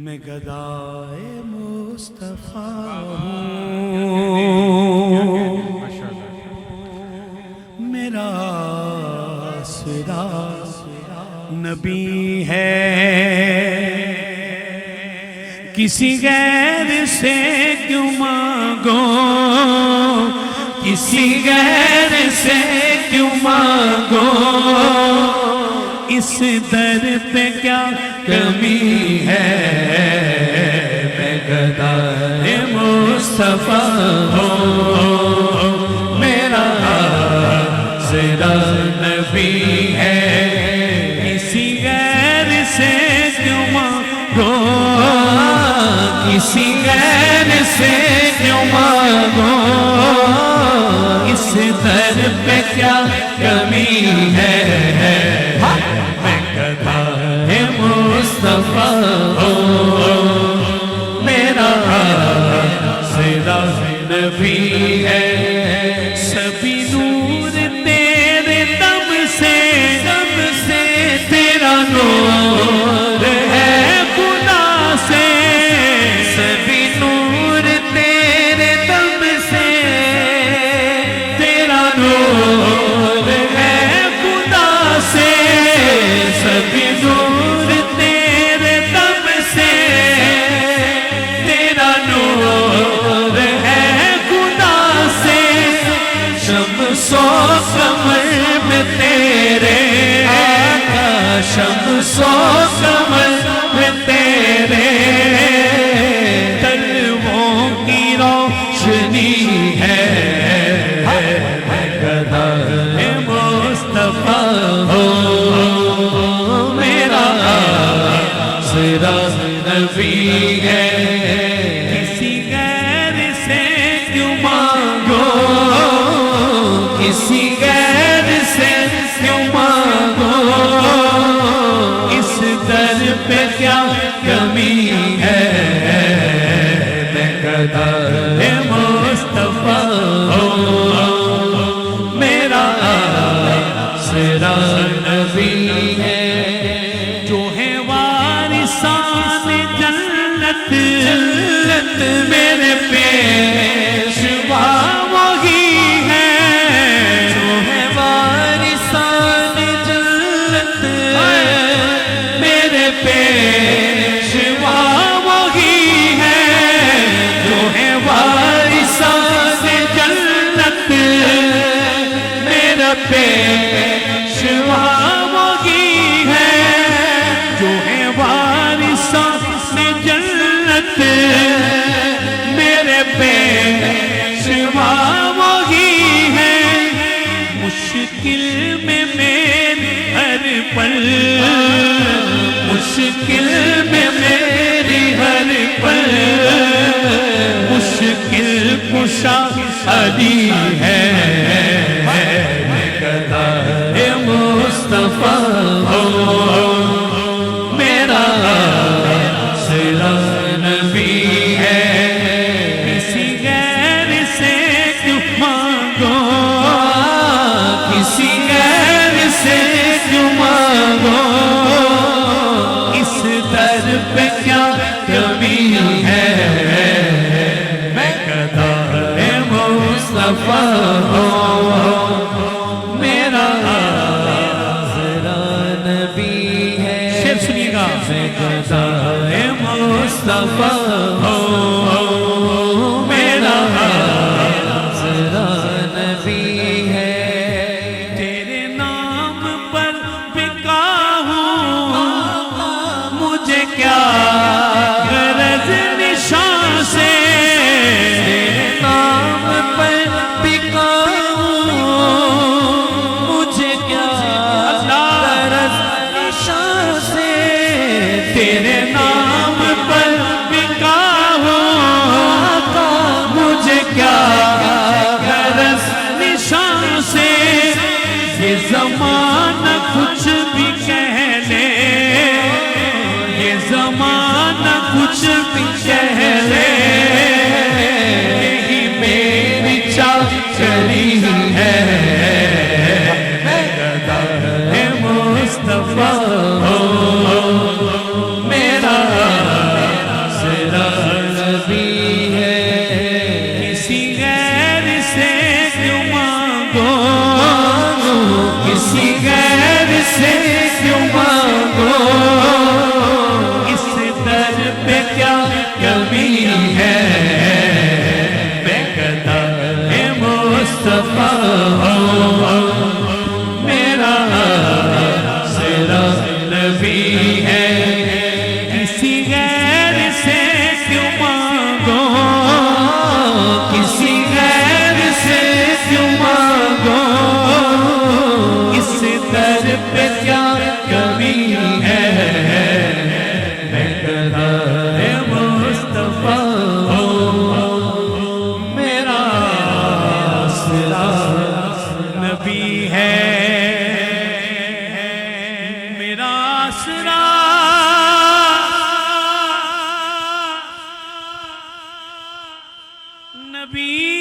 میں گدائے مصطفیٰ ہوں، میرا آسرا نبی ہے، کسی غیر سے کیوں مانگو، کسی غیر سے کیوں مانگو، اس در پہ کیا کمی ہے، میں گدائے مصطفیٰ ہوں، میرا آسرا نبی ہے، کسی غیر سے کیوں مانگو، کسی غیر سے کیوں مانگو، اس در پہ کیا کمی ہے، میں گدائے مصطفیٰ ہوں، میرا آسرا نبی ہے، سبھی نور تیرے دم سے تیرا نور ہے خدا سے، سبھی نور تیرے دم سے تیرا نور ہے خدا سے، سبھی نور تیرے دم سے تیرا نور ہے خدا سے، شمس و قمر میں تیرے آقا، شمس و قمر میں تیرے طلبوں کی روشنی ہے، میں گدائے مصطفیٰ ہوں، میرا آسرا نبی ہے، کسی غیر سے کیوں مانگو، کسی غیر سے کیوں مانگو، اس در پہ کیا کمی ہے، میں گدائے مصطفیٰ ہوں، میرا آسرا نبی ہے، جو ہے وارثان جنت میرے پیشوا وہی ہے، جو ہے وارثان جنت میرے پیشوا وہی ہے، جو ہے وارثان جنت میرا پیشوا وہی ہے، جو ہے وارثان جنت میرے پیشوا وہی ہے، مشکل میں میری ہر پل، مشکل میں میری ہر پل، مشکل کشا علی ہے، میں گدائے مصطفیٰ ہوں، میرا آسرا نبی ہے، کسی غیر سے کیوں مانگو، کسی غیر سے کیوں مانگو، اس در پہ کیا کمی ہے، میں گدائے مصطفیٰ ہوں، میرا آسرا نبی ہے، شعر سنیے گا، میں گدائے مصطفیٰ ہوں، میرا آسرا نبی ہے، تیرے نام پر بکا ہوں، مجھے کیا غرض نشان سے، تیرے نام پر بکا ہوں، مجھے کیا غرض نشان سے، تیرے نام پر بکا ہوں، مجھے کیا غرض نشان سے، یہ زمانہ کچھ بھی کہہ لے، یہ زمانہ کچھ بھی کہہ لے، یہی میری چاکری ہے، میں گدائے مصطفیٰ ہوں، میرا غیر سے کیوں مانگو کسی غیر سے کیوں مانگو اس در پہ کیا کمی ہے میں گدھا مصطفیٰ میرا آسرا نبی ہے میرا آسرا نبی